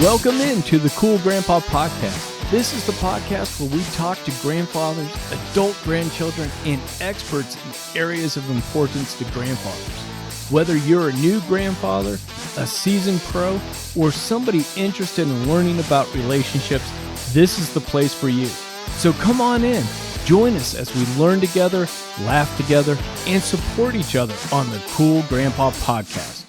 Welcome into the Cool Grandpa Podcast. This is the podcast where we talk to grandfathers, adult grandchildren, and experts in areas of importance to grandfathers. Whether you're a new grandfather, a seasoned pro, or somebody interested in learning about relationships, this is the place for you. So come on in, join us as we learn together, laugh together, and support each other on the Cool Grandpa Podcast.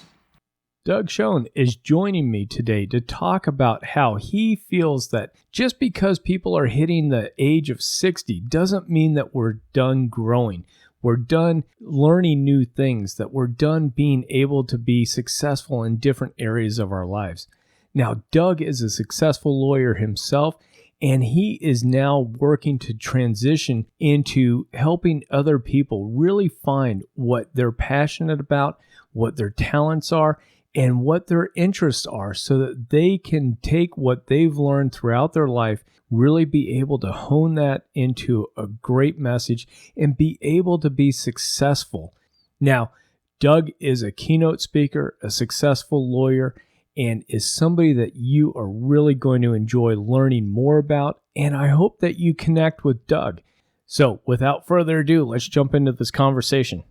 Doug Sohn is joining me today to talk about how he feels that just because people are hitting the age of 60 doesn't mean that we're done growing. We're done learning new things, that we're done being able to be successful in different areas of our lives. Now, Doug is a successful lawyer himself, and he is now working to transition into helping other people really find what they're passionate about, what their talents are, and what their interests are so that they can take what they've learned throughout their life, really be able to hone that into a great message and be able to be successful. Now, Doug is a keynote speaker, a successful lawyer, and is somebody that you are really going to enjoy learning more about, and I hope that you connect with Doug. So, without further ado, let's jump into this conversation.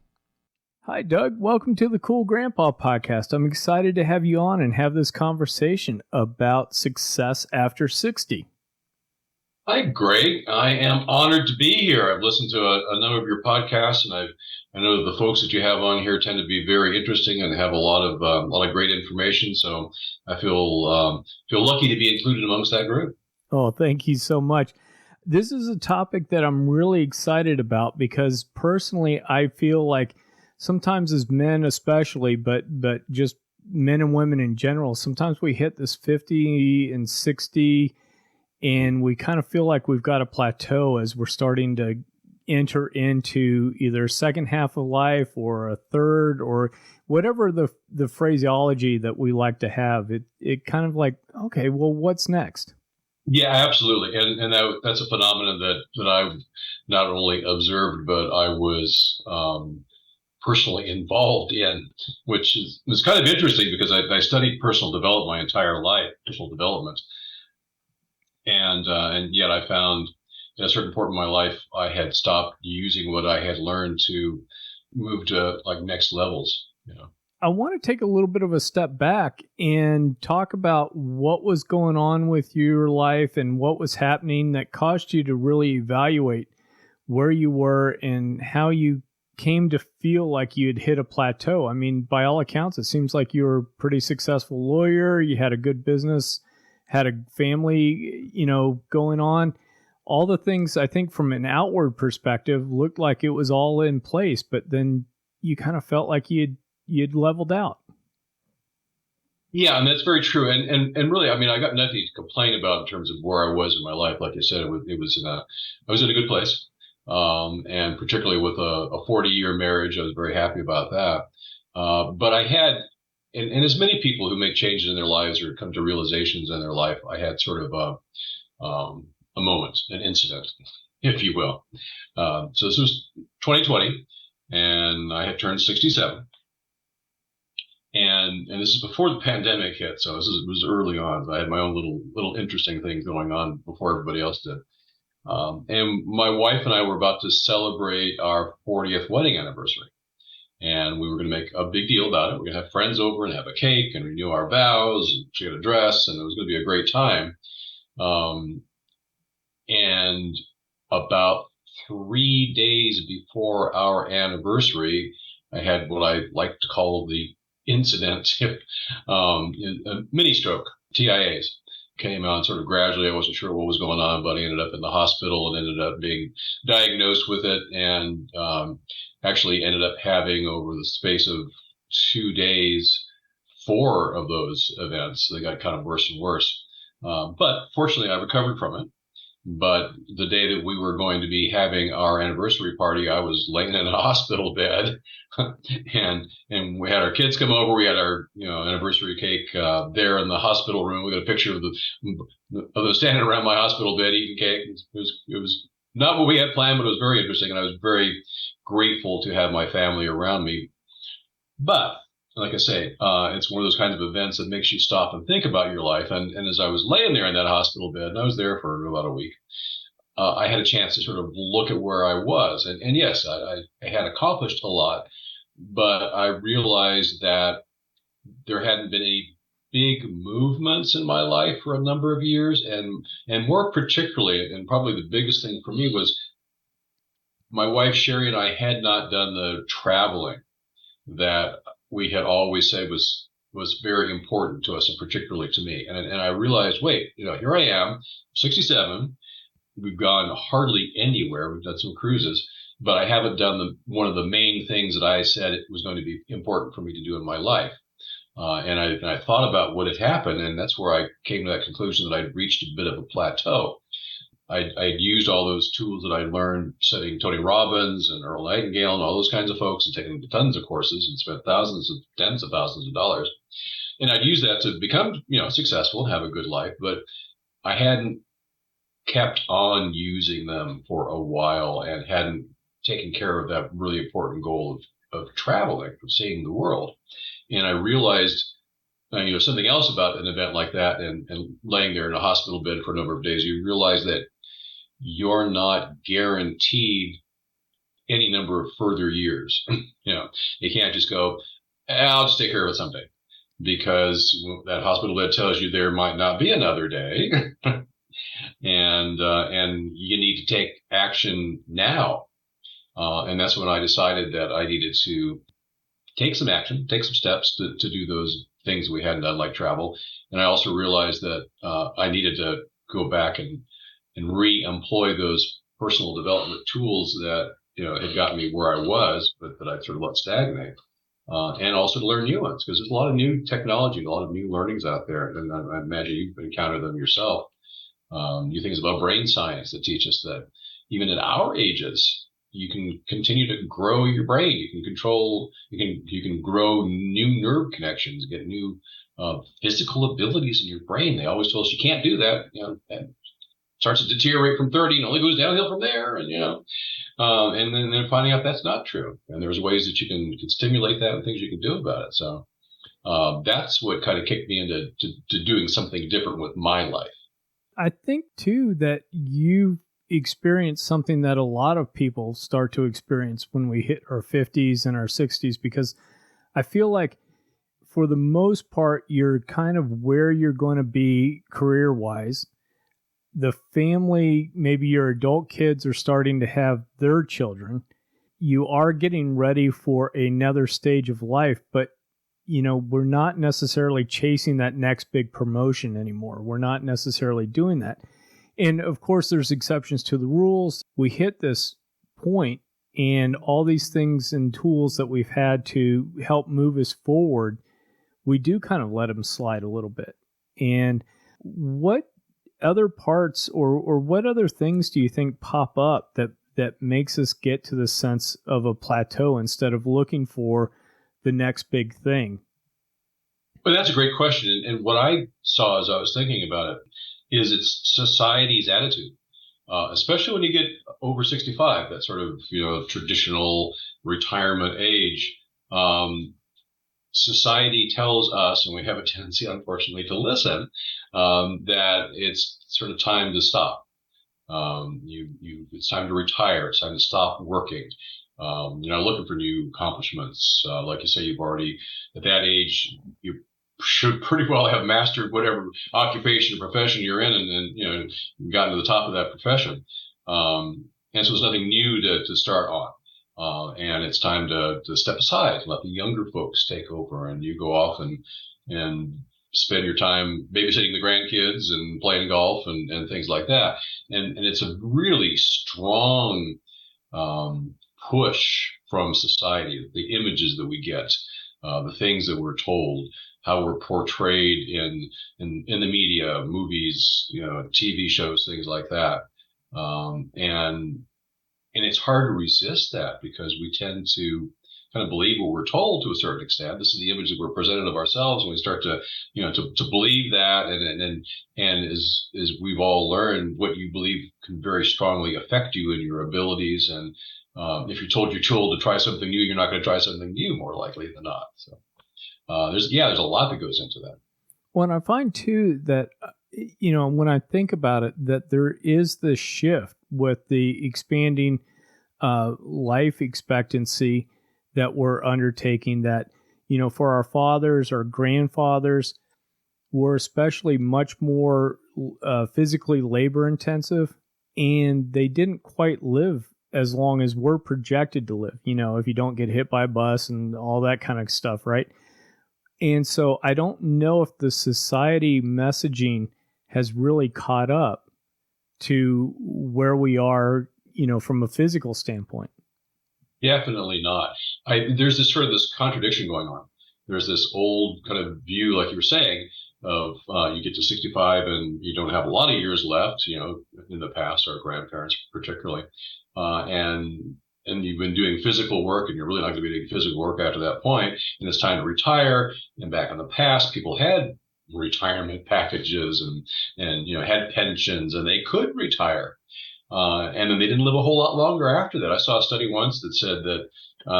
Hi, Doug. Welcome to the Cool Grandpa Podcast. I'm excited to have you on and have this conversation about success after 60. Hi, Greg. I am honored to be here. I've listened to a number of your podcasts, and I know the folks that you have on here tend to be very interesting and have a lot of great information. So I feel lucky to be included amongst that group. Oh, thank you so much. This is a topic that I'm really excited about because personally, I feel like sometimes as men especially, but just men and women in general, sometimes we hit this 50 and 60 and we kind of feel like we've got a plateau as we're starting to enter into either second half of life or a third or whatever the phraseology that we like to have. It kind of like, okay, well, what's next? Yeah, absolutely. And that's a phenomenon that I've not only observed, but I was personally involved in, which was kind of interesting because I studied personal development my entire life, personal development, and yet I found at a certain point in my life I had stopped using what I had learned to move to like next levels. I want to take a little bit of a step back and talk about what was going on with your life and what was happening that caused you to really evaluate where you were and how you came to feel like you had hit a plateau. I mean, by all accounts, it seems like you were a pretty successful lawyer. You had a good business, had a family, going on. All the things, I think, from an outward perspective, looked like it was all in place, but then you kind of felt like you'd leveled out. Yeah, and that's very true. And really, I mean, I got nothing to complain about in terms of where I was in my life. Like I said, I was in a good place. And particularly with a 40-year marriage, I was very happy about that. But I had, and as many people who make changes in their lives or come to realizations in their life, I had sort of a moment, an incident, if you will. So this was 2020, and I had turned 67. And this is before the pandemic hit, so it was early on. I had my own little interesting things going on before everybody else did. And my wife and I were about to celebrate our 40th wedding anniversary. And we were going to make a big deal about it. We're going to have friends over and have a cake and renew our vows. And she had a dress, and it was going to be a great time. And about 3 days before our anniversary, I had what I like to call the incident, a mini stroke, TIAs. Came out sort of gradually. I wasn't sure what was going on, but I ended up in the hospital and ended up being diagnosed with it, and actually ended up having, over the space of 2 days, 4 of those events. They got kind of worse and worse. But fortunately, I recovered from it. But the day that we were going to be having our anniversary party, I was laying in a hospital bed, and we had our kids come over. We had our anniversary cake there in the hospital room. We got a picture of them standing around my hospital bed eating cake. It was not what we had planned, but it was very interesting, and I was very grateful to have my family around me. But like I say, it's one of those kinds of events that makes you stop and think about your life. And as I was laying there in that hospital bed, and I was there for about a week, I had a chance to sort of look at where I was. And yes, I had accomplished a lot, but I realized that there hadn't been any big movements in my life for a number of years. And more particularly, and probably the biggest thing for me was my wife, Sherry, and I had not done the traveling that we had always said was very important to us, and particularly to me. And I realized, wait, here I am, 67. We've gone hardly anywhere. We've done some cruises, but I haven't done one of the main things that I said it was going to be important for me to do in my life. And I thought about what had happened, and that's where I came to that conclusion that I'd reached a bit of a plateau. I'd used all those tools that I learned studying Tony Robbins and Earl Nightingale and all those kinds of folks, and taken tons of courses and spent tens of thousands of dollars. And I'd use that to become, successful and have a good life. But I hadn't kept on using them for a while and hadn't taken care of that really important goal of traveling, of seeing the world. And I realized, something else about an event like that and laying there in a hospital bed for a number of days, you realize that you're not guaranteed any number of further years. You can't just go, I'll just take care of it someday, because that hospital bed tells you there might not be another day. And you need to take action now. And that's when I decided that I needed to take some action, take some steps to do those things we hadn't done, like travel. And I also realized that I needed to go back and re-employ those personal development tools that had gotten me where I was, but that I'd sort of let stagnate. And also to learn new ones, because there's a lot of new technology, a lot of new learnings out there, and I imagine you've encountered them yourself. New things about brain science that teach us that even at our ages, you can continue to grow your brain. You can grow new nerve connections, get new physical abilities in your brain. They always told us you can't do that. And starts to deteriorate from 30 and only goes downhill from there. And then finding out that's not true. And there's ways that you can stimulate that and things you can do about it. So that's what kind of kicked me into to doing something different with my life. I think, too, that you experience something that a lot of people start to experience when we hit our 50s and our 60s, because I feel like for the most part, you're kind of where you're going to be career-wise. The family, maybe your adult kids are starting to have their children. You are getting ready for another stage of life, but we're not necessarily chasing that next big promotion anymore. We're not necessarily doing that. And of course, there's exceptions to the rules. We hit this point, and all these things and tools that we've had to help move us forward, we do kind of let them slide a little bit. And what other parts or what other things do you think pop up that makes us get to the sense of a plateau instead of looking for the next big thing? Well, that's a great question. And what I saw as I was thinking about it is it's society's attitude, especially when you get over 65, that sort of, traditional retirement age. Society tells us, and we have a tendency, unfortunately, to listen, that it's sort of time to stop. It's time to retire. It's time to stop working. Looking for new accomplishments. Like you say, you've already, at that age, you should pretty well have mastered whatever occupation or profession you're in, and gotten to the top of that profession. And so there's nothing new to start on. And it's time to step aside, let the younger folks take over, and you go off and spend your time babysitting the grandkids and playing golf and things like that. And it's a really strong push from society, the images that we get, the things that we're told, how we're portrayed in the media, movies, TV shows, things like that. And it's hard to resist that, because we tend to kind of believe what we're told to a certain extent. This is the image that we're presented of ourselves, and we start to, to believe that. And as we've all learned, what you believe can very strongly affect you and your abilities. And if you're told you're too old to try something new, you're not going to try something new, more likely than not. So There's a lot that goes into that. Well, and I find too that, when I think about it, that there is this shift with the expanding life expectancy that we're undertaking, that, for our fathers or grandfathers, were especially much more physically labor intensive, and they didn't quite live as long as we're projected to live, if you don't get hit by a bus and all that kind of stuff, right? And so I don't know if the society messaging has really caught up to where we are, from a physical standpoint. Definitely not. There's this contradiction going on. There's this old kind of view, like you were saying, of you get to 65 and you don't have a lot of years left. In the past, our grandparents particularly, and you've been doing physical work, and you're really not going to be doing physical work after that point, and it's time to retire. And back in the past, people had retirement packages and had pensions, and they could retire. And then they didn't live a whole lot longer after that. I saw a study once that said that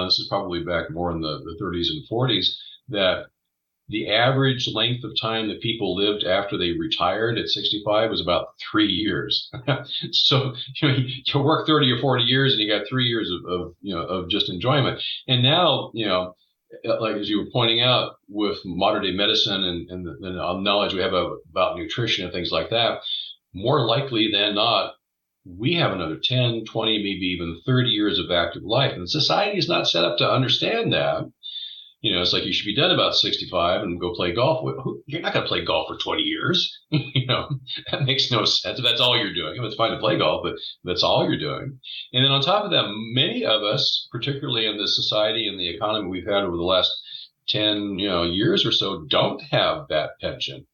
this is probably back more in the 30s and 40s, that the average length of time that people lived after they retired at 65 was about 3 years. So you work 30 or 40 years and you got 3 years of just enjoyment. And now, like as you were pointing out, with modern day medicine and the knowledge we have about nutrition and things like that, more likely than not, we have another 10, 20, maybe even 30 years of active life. And society is not set up to understand that. It's like you should be done about 65 and go play golf. You're not going to play golf for 20 years. That makes no sense. If that's all you're doing, it's fine to play golf, but that's all you're doing. And then on top of that, many of us, particularly in the society and the economy we've had over the last 10, years or so, don't have that pension,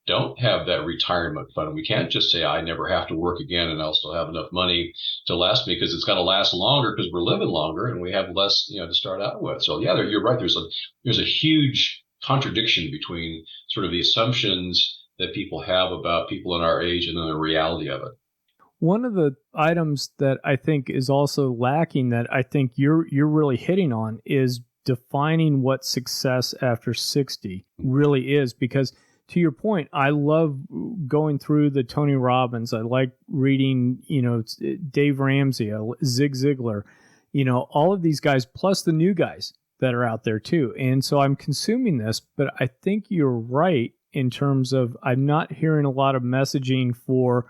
don't have that retirement fund. We can't just say, I never have to work again and I'll still have enough money to last me, because it's got to last longer because we're living longer and we have less, to start out with. So yeah, you're right. There's a huge contradiction between sort of the assumptions that people have about people in our age and then the reality of it. One of the items that I think is also lacking, that I think you're really hitting on, is defining what success after 60 really is. Because to your point, I love going through the Tony Robbins. I like reading, Dave Ramsey, Zig Ziglar, all of these guys, plus the new guys that are out there too. And so I'm consuming this, but I think you're right in terms of I'm not hearing a lot of messaging for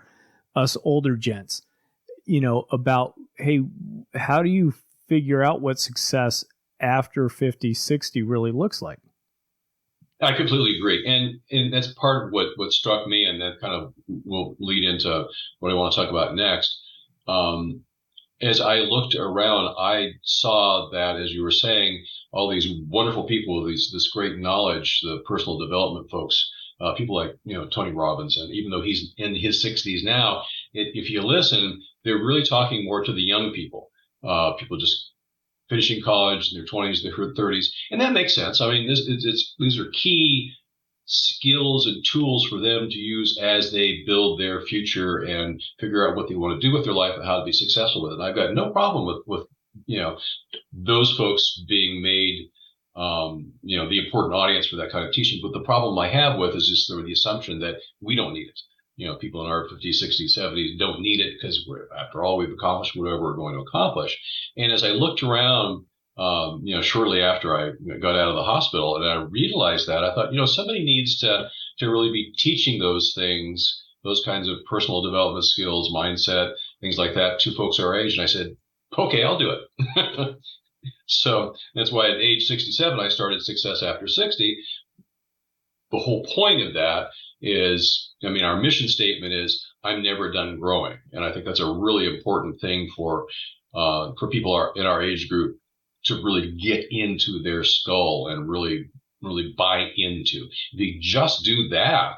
us older gents, about, hey, how do you figure out what success after 50, 60 really looks like? I completely agree. And that's part of what struck me, and that kind of will lead into what I want to talk about next. As I looked around, I saw that, as you were saying, all these wonderful people, this great knowledge, the personal development folks, people like, Tony Robbins, and even though he's in his 60s now, if you listen, they're really talking more to the young people, people just finishing college in their 20s, their 30s. And that makes sense. I mean, these are key skills and tools for them to use as they build their future and figure out what they want to do with their life and how to be successful with it. And I've got no problem with those folks being made, the important audience for that kind of teaching. But the problem I have with is just the assumption that we don't need it. People in our 50s, 60s, 70s don't need it because after all, we've accomplished whatever we're going to accomplish. And as I looked around, shortly after I got out of the hospital, and I realized that, I thought, somebody needs to really be teaching those things, those kinds of personal development skills, mindset, things like that, to folks our age. And I said, okay, I'll do it. So that's why at age 67, I started Success After 60. The whole point of that is, our mission statement is, I'm never done growing. And I think that's a really important thing for people in our age group to really get into their skull and really, really buy into. If you just do that,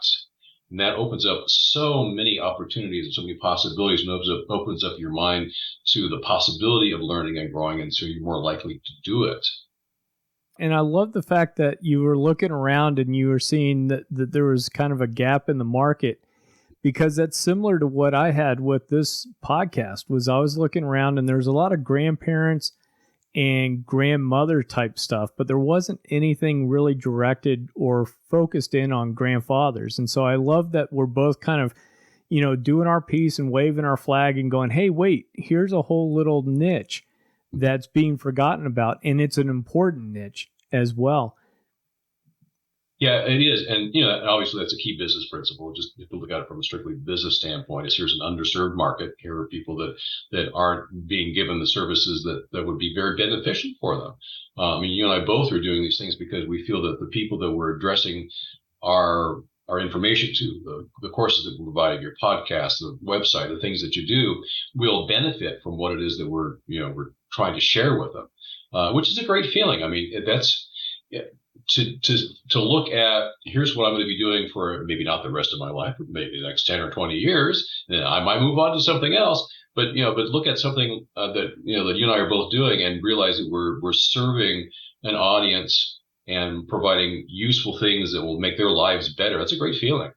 and that opens up so many opportunities and so many possibilities, and opens up your mind to the possibility of learning and growing, and so you're more likely to do it. And I love the fact that you were looking around and you were seeing that there was kind of a gap in the market, because that's similar to what I had with this podcast. Was I was looking around and there's a lot of grandparents and grandmother type stuff, but there wasn't anything really directed or focused in on grandfathers. And so I love that we're both kind of, doing our piece and waving our flag and going, hey, wait, here's a whole little niche that's being forgotten about. And it's an important niche as well. Yeah, it is. And, obviously that's a key business principle. Just if you look at it from a strictly business standpoint, is here's an underserved market. Here are people that aren't being given the services that would be very beneficial for them. You and I both are doing these things because we feel that the people that we're addressing our information to, the courses that we're providing, your podcast, the website, the things that you do will benefit from what it is that we're trying to share with them, which is a great feeling. I mean, that's, yeah, to look at, here's what I'm going to be doing for maybe not the rest of my life, but maybe the next 10 or 20 years, then I might move on to something else. But look at something that you and I are both doing and realize that we're serving an audience and providing useful things that will make their lives better. That's a great feeling.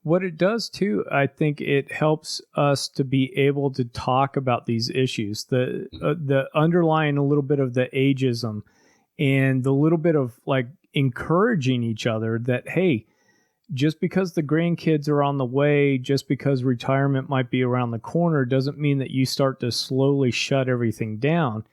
What it does too, I think it helps us to be able to talk about these issues, the underlying a little bit of the ageism and the little bit of like encouraging each other that, hey, just because the grandkids are on the way, just because retirement might be around the corner, doesn't mean that you start to slowly shut everything down.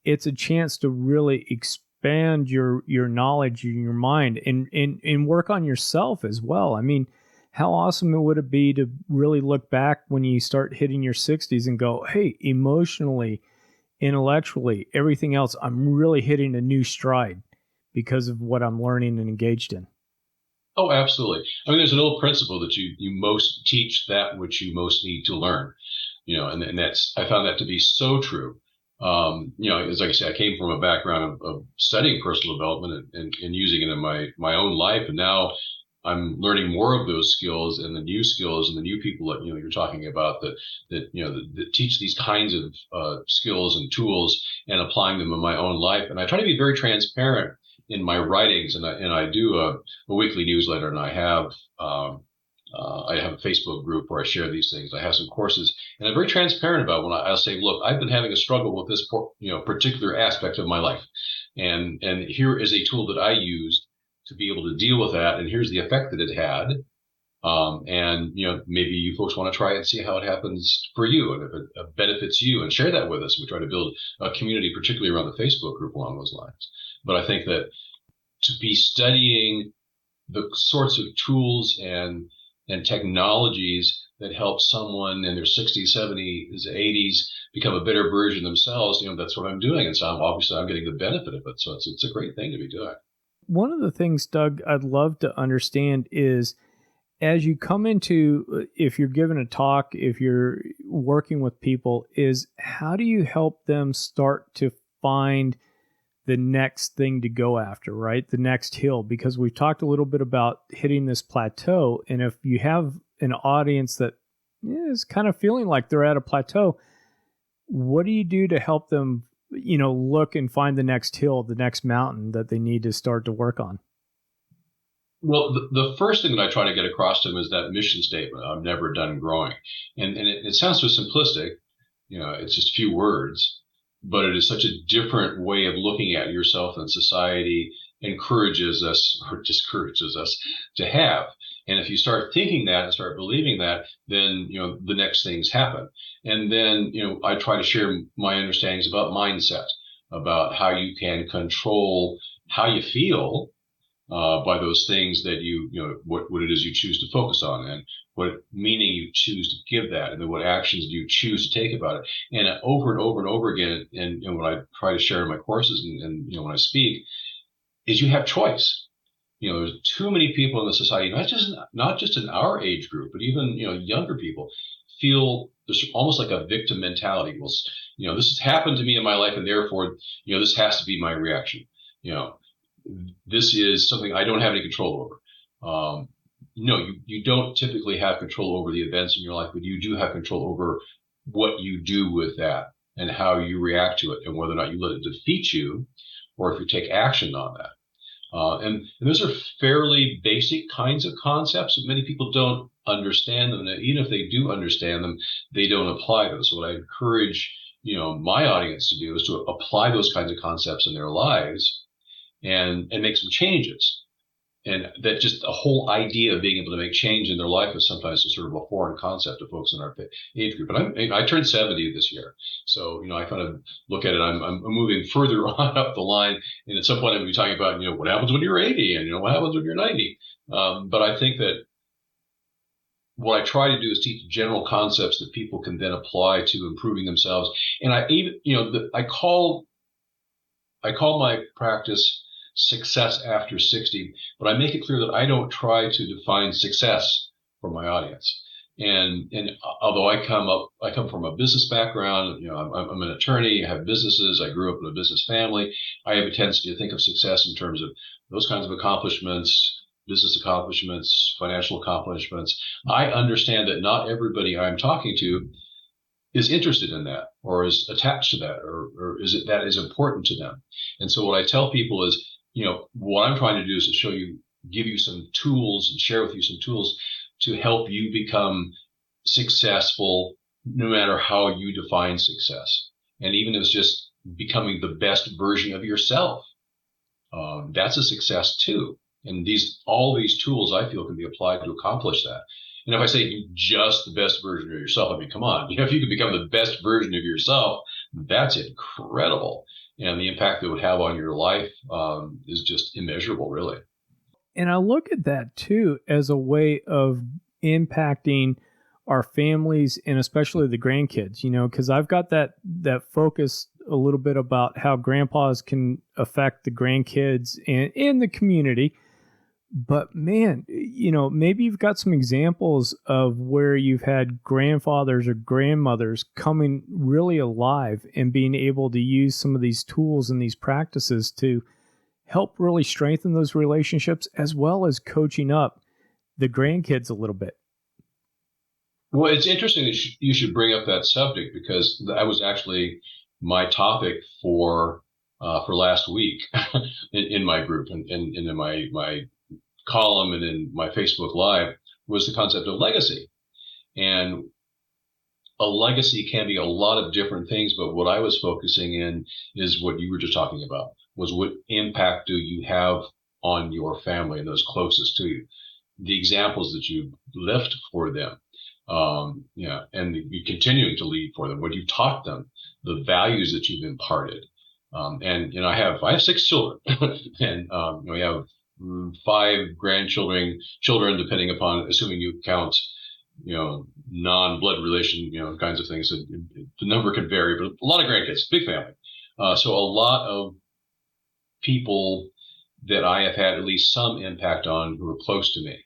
It's a chance to really expand your knowledge and your mind and work on yourself as well. I mean, how awesome would it be to really look back when you start hitting your 60s and go, hey, emotionally, intellectually, everything else, I'm really hitting a new stride because of what I'm learning and engaged in. Oh, absolutely. I mean, there's an old principle that you most teach that which you most need to learn, and that's, I found that to be so true. As like I said, I came from a background of studying personal development and using it in my own life. And now I'm learning more of those skills and the new skills and the new people that, you're talking about that teach these kinds of skills and tools and applying them in my own life. And I try to be very transparent in my writings, and I do a weekly newsletter, and I have a Facebook group where I share these things. I have some courses, and I'm very transparent about when I'll say, look, I've been having a struggle with this particular aspect of my life, and here is a tool that I used to be able to deal with that, and here's the effect that it had. And maybe you folks want to try it and see how it happens for you, and if it benefits you, and share that with us. We try to build a community, particularly around the Facebook group, along those lines. But I think that to be studying the sorts of tools and technologies that help someone in their 60s, 70s, 80s become a better version themselves, that's what I'm doing. And so I'm getting the benefit of it. So it's a great thing to be doing. One of the things, Doug, I'd love to understand is, as you come into, if you're giving a talk, if you're working with people, is how do you help them start to find the next thing to go after, right? The next hill, because we've talked a little bit about hitting this plateau. And if you have an audience that is kind of feeling like they're at a plateau, what do you do to help them, look and find the next hill, the next mountain that they need to start to work on? Well, the first thing that I try to get across to them is that mission statement: I'm never done growing. And it sounds so simplistic, it's just a few words, but it is such a different way of looking at yourself than society encourages us or discourages us to have. And if you start thinking that and start believing that, then, the next things happen. And then, I try to share my understandings about mindset, about how you can control how you feel by those things that what it is you choose to focus on, and what meaning you choose to give that, and then what actions do you choose to take about it. And over and over and over again, and what I try to share in my courses and when I speak, is you have choice. There's too many people in the society, not just in our age group, but even younger people, feel there's almost like a victim mentality. Well, this has happened to me in my life, and therefore this has to be my reaction. This is something I don't have any control over. No, you don't typically have control over the events in your life, but you do have control over what you do with that and how you react to it, and whether or not you let it defeat you, or if you take action on that. And those are fairly basic kinds of concepts, but many people don't understand them. And even if they do understand them, they don't apply them. So what I encourage my audience to do is to apply those kinds of concepts in their lives and make some changes. And that just the whole idea of being able to make change in their life is sometimes a sort of a foreign concept to folks in our age group. But I turned 70 this year. So, I kind of look at it, I'm moving further on up the line. And at some point, I'm going to be talking about, what happens when you're 80 and, what happens when you're 90. But I think that what I try to do is teach general concepts that people can then apply to improving themselves. And I even, I call my practice success after 60, but I make it clear that I don't try to define success for my audience. And although I come from a business background, I'm an attorney, I have businesses, I grew up in a business family. I have a tendency to think of success in terms of those kinds of accomplishments, business accomplishments, financial accomplishments. I understand that not everybody I'm talking to is interested in that or is attached to that or is it that is important to them. And so what I tell people is, what I'm trying to do is to give you some tools and share with you some tools to help you become successful no matter how you define success. And even if it's just becoming the best version of yourself, that's a success too. And all these tools I feel can be applied to accomplish that. And if I say just the best version of yourself, I mean, come on, if you can become the best version of yourself, that's incredible. And the impact it would have on your life is just immeasurable, really. And I look at that too as a way of impacting our families and especially the grandkids, because I've got that focus a little bit about how grandpas can affect the grandkids and the community. But man, maybe you've got some examples of where you've had grandfathers or grandmothers coming really alive and being able to use some of these tools and these practices to help really strengthen those relationships as well as coaching up the grandkids a little bit. Well, it's interesting that you should bring up that subject because that was actually my topic for last week in my group and in my column and in my Facebook Live was the concept of legacy. And a legacy can be a lot of different things, but what I was focusing in is what you were just talking about, was what impact do you have on your family and those closest to you? The examples that you left for them, and you continuing to lead for them, what you've taught them, the values that you've imparted. And I have 6 children, and we have 5 grandchildren, depending upon, assuming you count, non-blood relation, kinds of things. The number could vary, but a lot of grandkids, big family. So a lot of people that I have had at least some impact on who are close to me.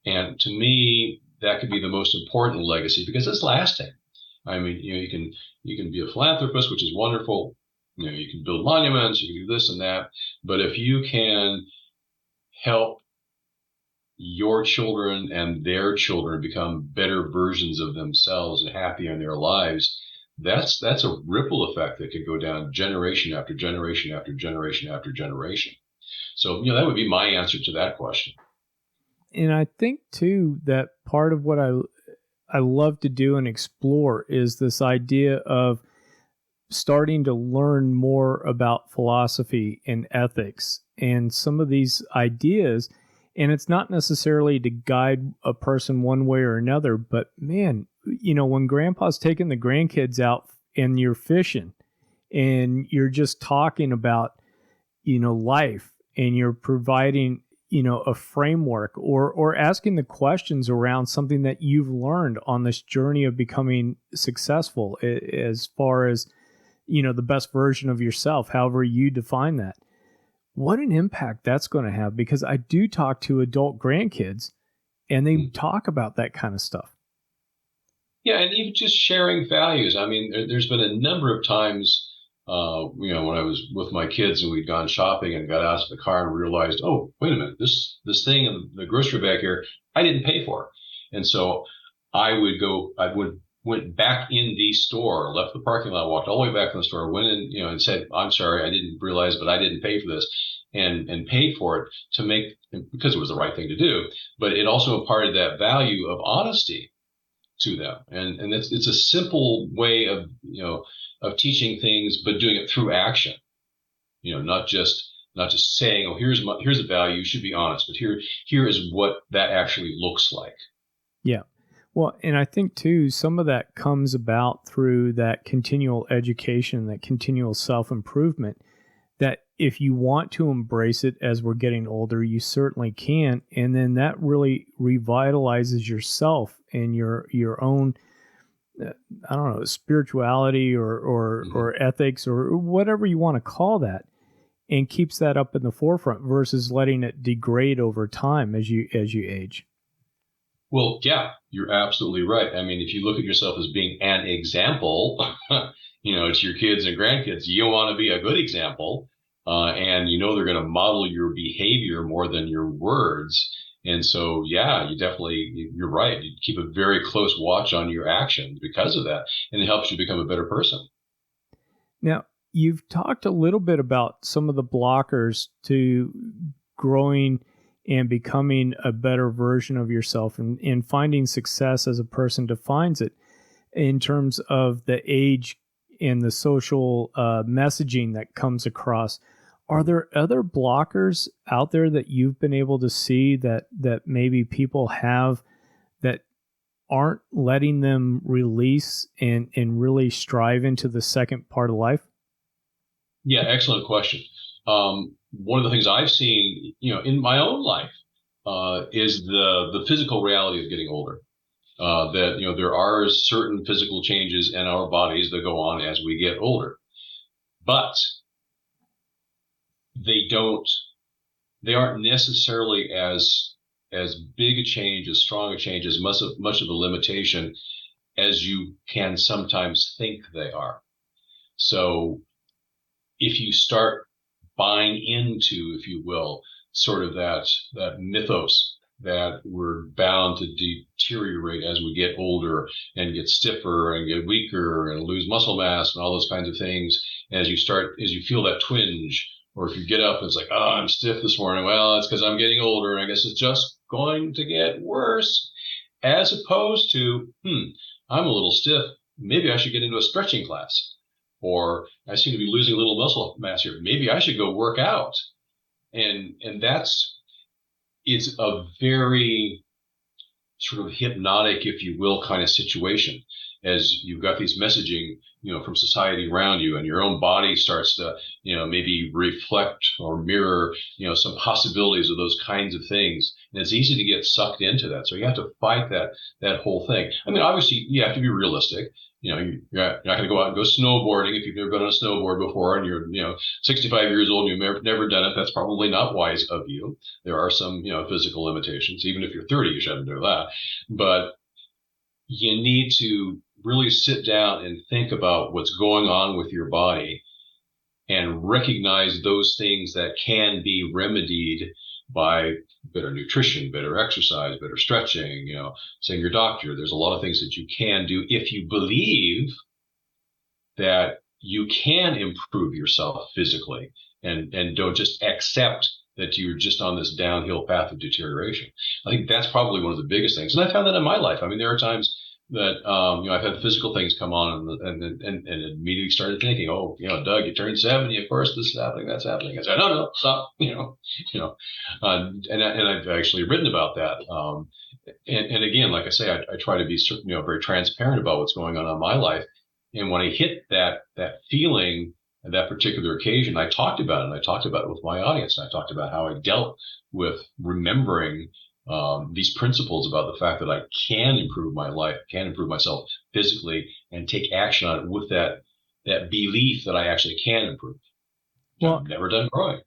And to me, that could be the most important legacy because it's lasting. I mean, you can be a philanthropist, which is wonderful. You can build monuments, you can do this and that. But if you can help your children and their children become better versions of themselves and happier in their lives, that's a ripple effect that could go down generation after generation after generation after generation. So, that would be my answer to that question. And I think too that part of what I love to do and explore is this idea of starting to learn more about philosophy and ethics and some of these ideas. And it's not necessarily to guide a person one way or another, but man, when grandpa's taking the grandkids out and you're fishing and you're just talking about, life and you're providing, a framework or asking the questions around something that you've learned on this journey of becoming successful as far as, the best version of yourself, however you define that. What an impact that's going to have, because I do talk to adult grandkids and they talk about that kind of stuff. Yeah, and even just sharing values. I mean, there's been a number of times, when I was with my kids and we'd gone shopping and got out of the car and realized, oh, wait a minute, this thing in the grocery bag here, I didn't pay for. And so went back in the store, left the parking lot, walked all the way back in the store, went in, and said, I'm sorry, I didn't realize, but I didn't pay for this, and paid for it because it was the right thing to do. But it also imparted that value of honesty to them. And it's a simple way of, of teaching things, but doing it through action. Not just saying, oh, here's a value, you should be honest, but here is what that actually looks like. Yeah. Well, and I think too, some of that comes about through that continual education, that continual self-improvement, that if you want to embrace it as we're getting older, you certainly can. And then that really revitalizes yourself and your own, I don't know, spirituality or ethics or whatever you want to call that, and keeps that up in the forefront versus letting it degrade over time as you age. Well, yeah, you're absolutely right. I mean, if you look at yourself as being an example, to your kids and grandkids, you want to be a good example, and they're going to model your behavior more than your words. And so, yeah, you're right. You keep a very close watch on your actions because of that, and it helps you become a better person. Now, you've talked a little bit about some of the blockers to growing and becoming a better version of yourself and finding success as a person defines it in terms of the age and the social messaging that comes across. Are there other blockers out there that you've been able to see that maybe people have that aren't letting them release and really strive into the second part of life? Yeah, excellent question. One of the things I've seen, in my own life, is the physical reality of getting older. That there are certain physical changes in our bodies that go on as we get older, but they aren't necessarily as big a change, as strong a change, as much of a limitation as you can sometimes think they are. So if you start buying into, if you will, sort of that mythos that we're bound to deteriorate as we get older and get stiffer and get weaker and lose muscle mass and all those kinds of things, as you feel that twinge, or if you get up and it's like, oh, I'm stiff this morning. Well, it's because I'm getting older, and I guess it's just going to get worse, as opposed to, I'm a little stiff. Maybe I should get into a stretching class. Or I seem to be losing a little muscle mass here. Maybe I should go work out. And it's a very sort of hypnotic, if you will, kind of situation, as you've got these messaging, from society around you, and your own body starts to, maybe reflect or mirror, some possibilities of those kinds of things. And it's easy to get sucked into that. So you have to fight that whole thing. I mean, obviously you have to be realistic. You're not going to go out and go snowboarding if you've never been on a snowboard before and you're, 65 years old and you've never done it. That's probably not wise of you. There are some, physical limitations. Even if you're 30, you shouldn't do that. But you need to really sit down and think about what's going on with your body and recognize those things that can be remedied by better nutrition, better exercise, better stretching, seeing your doctor. There's a lot of things that you can do if you believe that you can improve yourself physically, and don't just accept that you're just on this downhill path of deterioration. I think that's probably one of the biggest things. And I found that in my life. I mean, there are times that, I've had physical things come on and immediately started thinking, oh, Doug, you turned 70. Of course, this is happening, that's happening. I said, no, stop, and I've actually written about that. And again, like I say, I try to be, very transparent about what's going on in my life. And when I hit that feeling at that particular occasion, I talked about it. And I talked about it with my audience. And I talked about how I dealt with remembering these principles about the fact that I can improve my life, can improve myself physically, and take action on it with that belief that I actually can improve. Well, I've never done growing.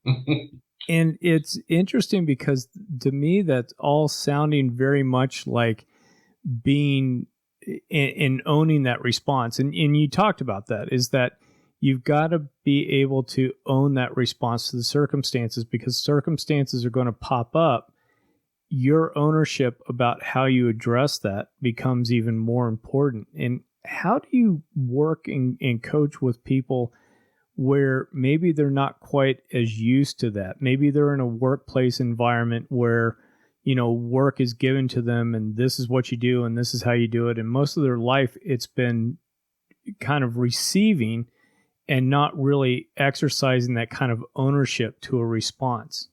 And it's interesting because to me, that's all sounding very much like being in owning that response. And you talked about that, is that you've got to be able to own that response to the circumstances, because circumstances are going to pop up. Your ownership about how you address that becomes even more important. And how do you work and coach with people where maybe they're not quite as used to that? Maybe they're in a workplace environment where, work is given to them and this is what you do and this is how you do it. And most of their life, it's been kind of receiving and not really exercising that kind of ownership to a response.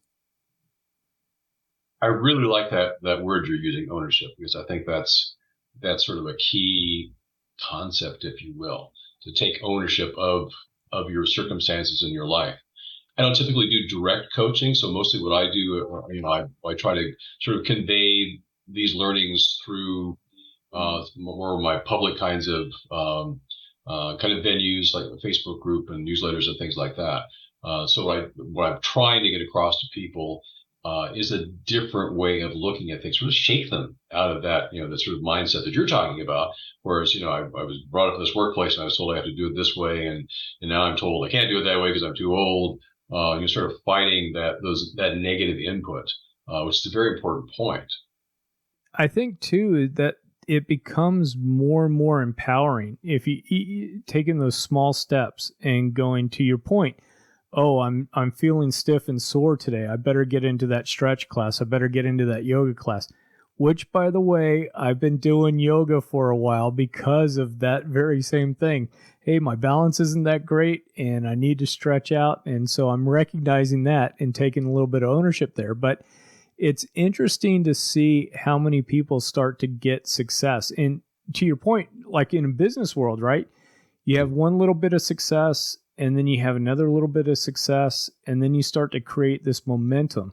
I really like that word you're using, ownership, because I think that's sort of a key concept, if you will, to take ownership of your circumstances in your life. I don't typically do direct coaching, so mostly what I do, I try to sort of convey these learnings through more of my public kinds of kind of venues like the Facebook group and newsletters and things like that. So what I'm trying to get across to people is a different way of looking at things, sort of shake them out of that, that sort of mindset that you're talking about. Whereas, I was brought up in this workplace and I was told I have to do it this way, and now I'm told I can't do it that way because I'm too old. You're sort of fighting that negative input, which is a very important point. I think too that it becomes more and more empowering if you taking those small steps and going to your point. Oh, I'm feeling stiff and sore today. I better get into that stretch class. I better get into that yoga class, which, by the way, I've been doing yoga for a while because of that very same thing. Hey, my balance isn't that great and I need to stretch out. And so I'm recognizing that and taking a little bit of ownership there. But it's interesting to see how many people start to get success. And to your point, like in a business world, right? You have one little bit of success and then you have another little bit of success, and then you start to create this momentum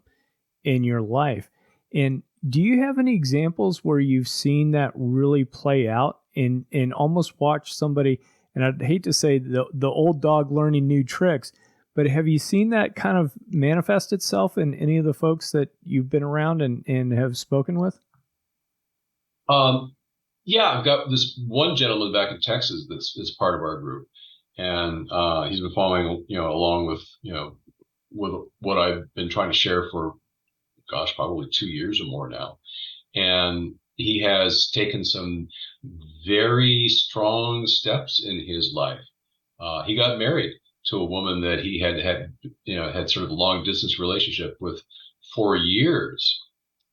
in your life. And do you have any examples where you've seen that really play out and almost watch somebody, and I'd hate to say the old dog learning new tricks, but have you seen that kind of manifest itself in any of the folks that you've been around and have spoken with? Yeah, I've got this one gentleman back in Texas that's part of our group, and he's been following, along with, with what I've been trying to share for, gosh, probably 2 years or more now. And he has taken some very strong steps in his life. He got married to a woman that he had sort of a long distance relationship with for years,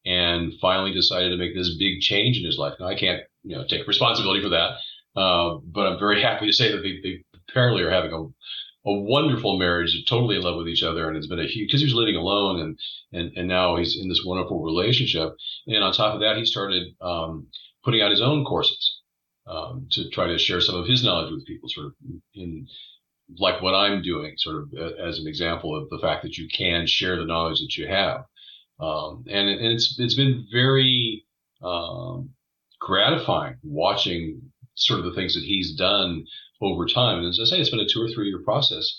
and finally decided to make this big change in his life. Now, I can't, take responsibility for that, but I'm very happy to say that they apparently are having a wonderful marriage. They're totally in love with each other, and it's been a huge, because he was living alone, and now he's in this wonderful relationship. And on top of that, he started putting out his own courses to try to share some of his knowledge with people, sort of in like what I'm doing, sort of as an example of the fact that you can share the knowledge that you have. And it's been very gratifying watching sort of the things that he's done over time. And as I say, it's been a 2 or 3 year process.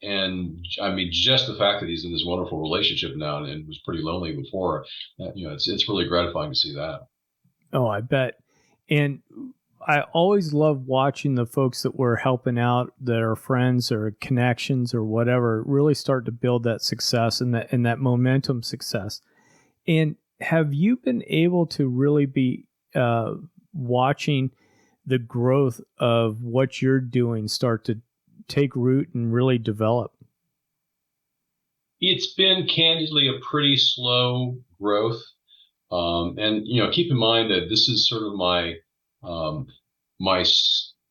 And I mean, just the fact that he's in this wonderful relationship now and was pretty lonely before, it's really gratifying to see that. Oh, I bet. And I always love watching the folks that we're helping out, that are friends or connections or whatever, really start to build that success and that momentum success. And have you been able to really be watching the growth of what you're doing start to take root and really develop? It's been candidly a pretty slow growth. And keep in mind that this is sort of my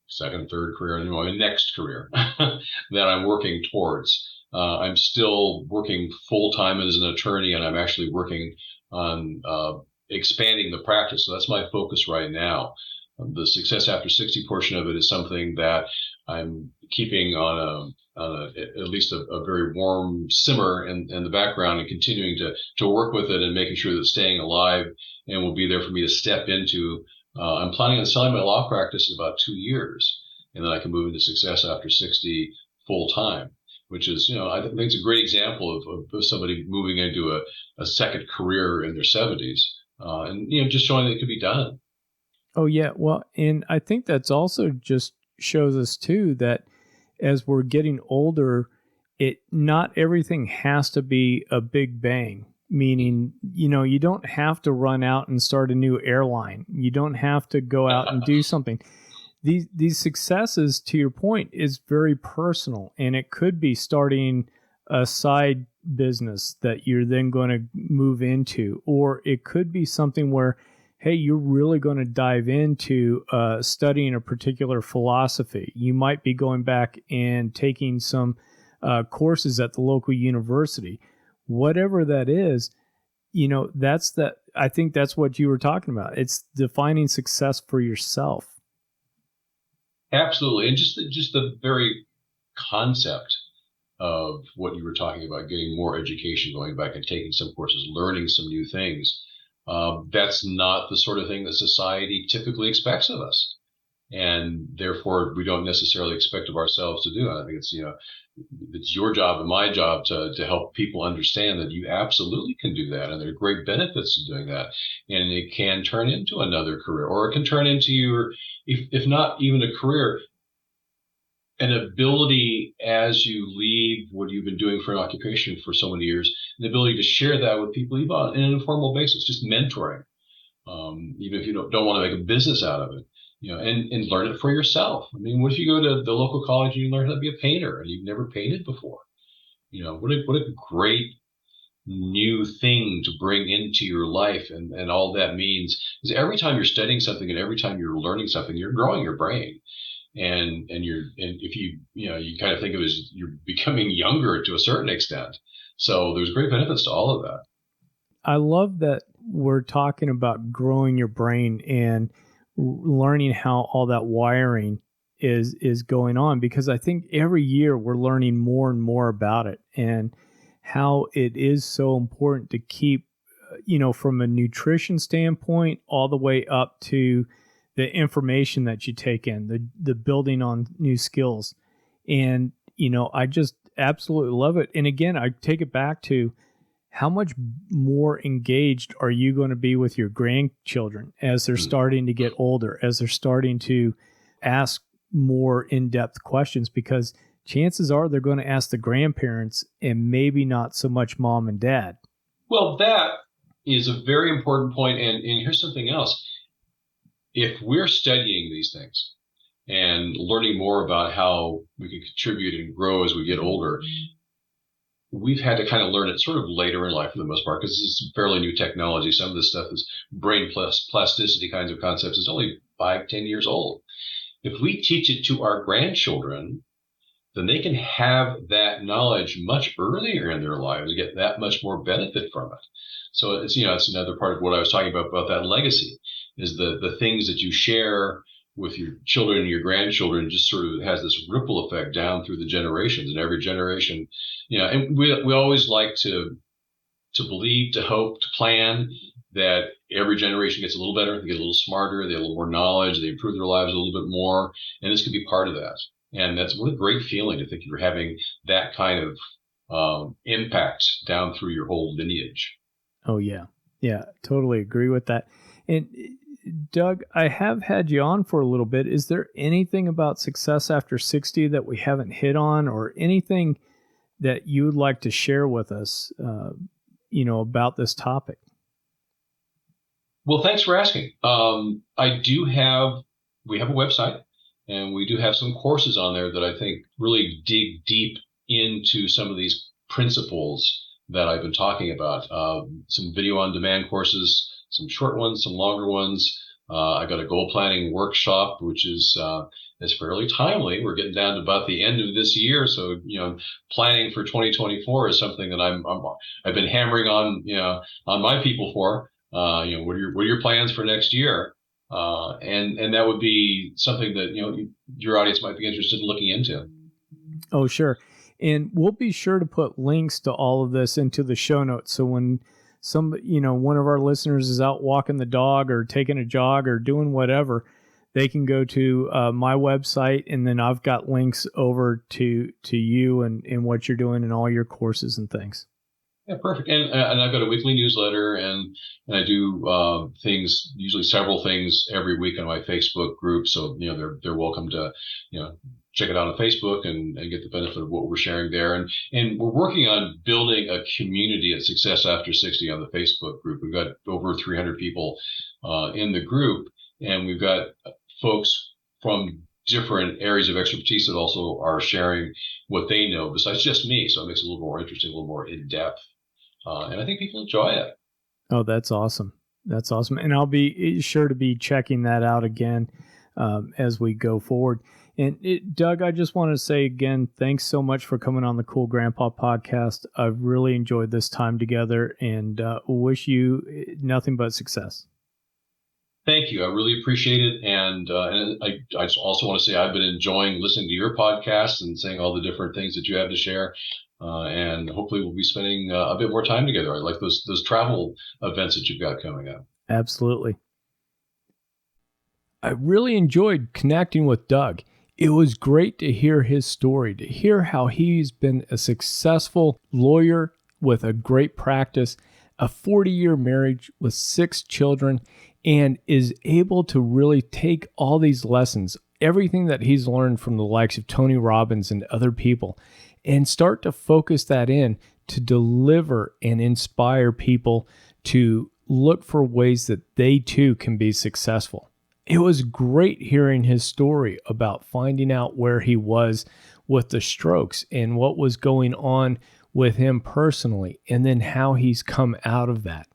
second, third career, and my next career that I'm working towards. I'm still working full time as an attorney, and I'm actually working on expanding the practice. So that's my focus right now. The Success After 60 portion of it is something that I'm keeping on at least a very warm simmer in the background, and continuing to work with it and making sure that it's staying alive and will be there for me to step into. I'm planning on selling my law practice in about 2 years, and then I can move into Success After 60 full time, which is, I think it's a great example of somebody moving into a second career in their 70s, and just showing that it could be done. Oh, yeah. Well, and I think that's also just shows us too that as we're getting older, not everything has to be a big bang. Meaning, you don't have to run out and start a new airline. You don't have to go out and do something. These successes, to your point, is very personal, and it could be starting a side business that you're then going to move into, or it could be something where, hey, you're really going to dive into studying a particular philosophy. You might be going back and taking some courses at the local university. Whatever that is, I think that's what you were talking about. It's defining success for yourself. Absolutely. And just the very concept of what you were talking about, getting more education, going back and taking some courses, learning some new things. That's not the sort of thing that society typically expects of us. And therefore, we don't necessarily expect of ourselves to do it. I think it's your job and my job to help people understand that you absolutely can do that. And there are great benefits to doing that. And it can turn into another career, or it can turn into if not even a career, an ability as you leave what you've been doing for an occupation for so many years, an ability to share that with people even on an informal basis, just mentoring, even if you don't want to make a business out of it, and learn it for yourself. I mean, what if you go to the local college and you learn how to be a painter and you've never painted before? What a great new thing to bring into your life. And all that means is every time you're studying something and every time you're learning something, you're growing your brain. And if you kind of think of it as you're becoming younger to a certain extent. So there's great benefits to all of that. I love that we're talking about growing your brain and learning how all that wiring is going on, because I think every year we're learning more and more about it and how it is so important to keep, from a nutrition standpoint all the way up to the information that you take in, the building on new skills. And, I just absolutely love it. And again, I take it back to how much more engaged are you going to be with your grandchildren as they're starting to get older, as they're starting to ask more in-depth questions, because chances are they're going to ask the grandparents and maybe not so much mom and dad. Well, that is a very important point. And here's something else. If we're studying these things and learning more about how we can contribute and grow as we get older, we've had to kind of learn it sort of later in life for the most part, because this is fairly new technology. Some of this stuff is brain plasticity kinds of concepts. It's only 5-10 years old. If we teach it to our grandchildren, then they can have that knowledge much earlier in their lives and get that much more benefit from it. So it's another part of what I was talking about that legacy, is the things that you share with your children and your grandchildren just sort of has this ripple effect down through the generations, and every generation, and we always like to believe, to hope, to plan that every generation gets a little better, they get a little smarter, they have a little more knowledge, they improve their lives a little bit more, and this could be part of that. And that's what a great feeling to think you're having that kind of impact down through your whole lineage. Oh, yeah. Yeah, totally agree with that. And Doug, I have had you on for a little bit. Is there anything about success after 60 that we haven't hit on, or anything that you would like to share with us, about this topic? Well, thanks for asking. We have a website, and we do have some courses on there that I think really dig deep into some of these principles that I've been talking about. Some video on demand courses, some short ones, some longer ones. I got a goal planning workshop, which is fairly timely. We're getting down to about the end of this year, so planning for 2024 is something that I've been hammering on my people for. What are your plans for next year? And that would be something that your audience might be interested in looking into. Oh, sure. And we'll be sure to put links to all of this into the show notes. So when one of our listeners is out walking the dog or taking a jog or doing whatever, they can go to my website, and then I've got links over to you and what you're doing and all your courses and things. Yeah, perfect. And I've got a weekly newsletter, and I do things, usually several things every week on my Facebook group. So they're welcome to check it out on Facebook and get the benefit of what we're sharing there. And we're working on building a community at Success After 60 on the Facebook group. We've got over 300 people in the group, and we've got folks from different areas of expertise that also are sharing what they know besides just me. So it makes it a little more interesting, a little more in depth. And I think people enjoy it. Oh, that's awesome. That's awesome. And I'll be sure to be checking that out again as we go forward. And Doug, I just want to say again, thanks so much for coming on the Cool Grandpa podcast. I've really enjoyed this time together and wish you nothing but success. Thank you. I really appreciate it. And I just also want to say I've been enjoying listening to your podcast and saying all the different things that you have to share. And hopefully we'll be spending a bit more time together. I like those travel events that you've got coming up. Absolutely. I really enjoyed connecting with Doug. It was great to hear his story, to hear how he's been a successful lawyer with a great practice, a 40-year marriage with 6 children, and is able to really take all these lessons, everything that he's learned from the likes of Tony Robbins and other people, and start to focus that in to deliver and inspire people to look for ways that they too can be successful. It was great hearing his story about finding out where he was with the strokes and what was going on with him personally, and then how he's come out of that.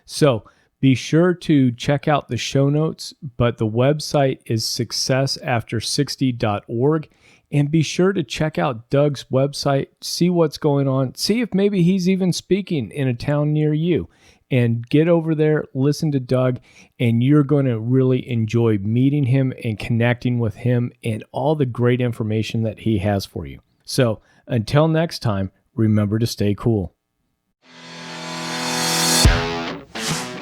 So be sure to check out the show notes, but the website is successafter60.org. And be sure to check out Doug's website, see what's going on, see if maybe he's even speaking in a town near you. And get over there, listen to Doug, and you're going to really enjoy meeting him and connecting with him and all the great information that he has for you. So until next time, remember to stay cool.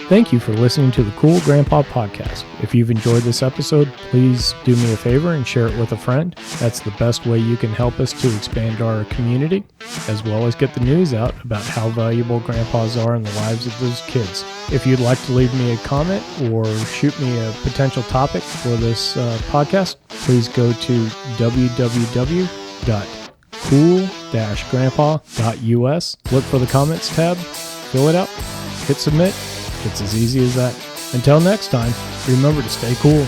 Thank you for listening to the Cool Grandpa Podcast. If you've enjoyed this episode, please do me a favor and share it with a friend. That's the best way you can help us to expand our community, as well as get the news out about how valuable grandpas are in the lives of those kids. If you'd like to leave me a comment or shoot me a potential topic for this podcast, please go to www.cool-grandpa.us. Look for the comments tab, fill it out, hit submit. It's as easy as that. Until next time, remember to stay cool.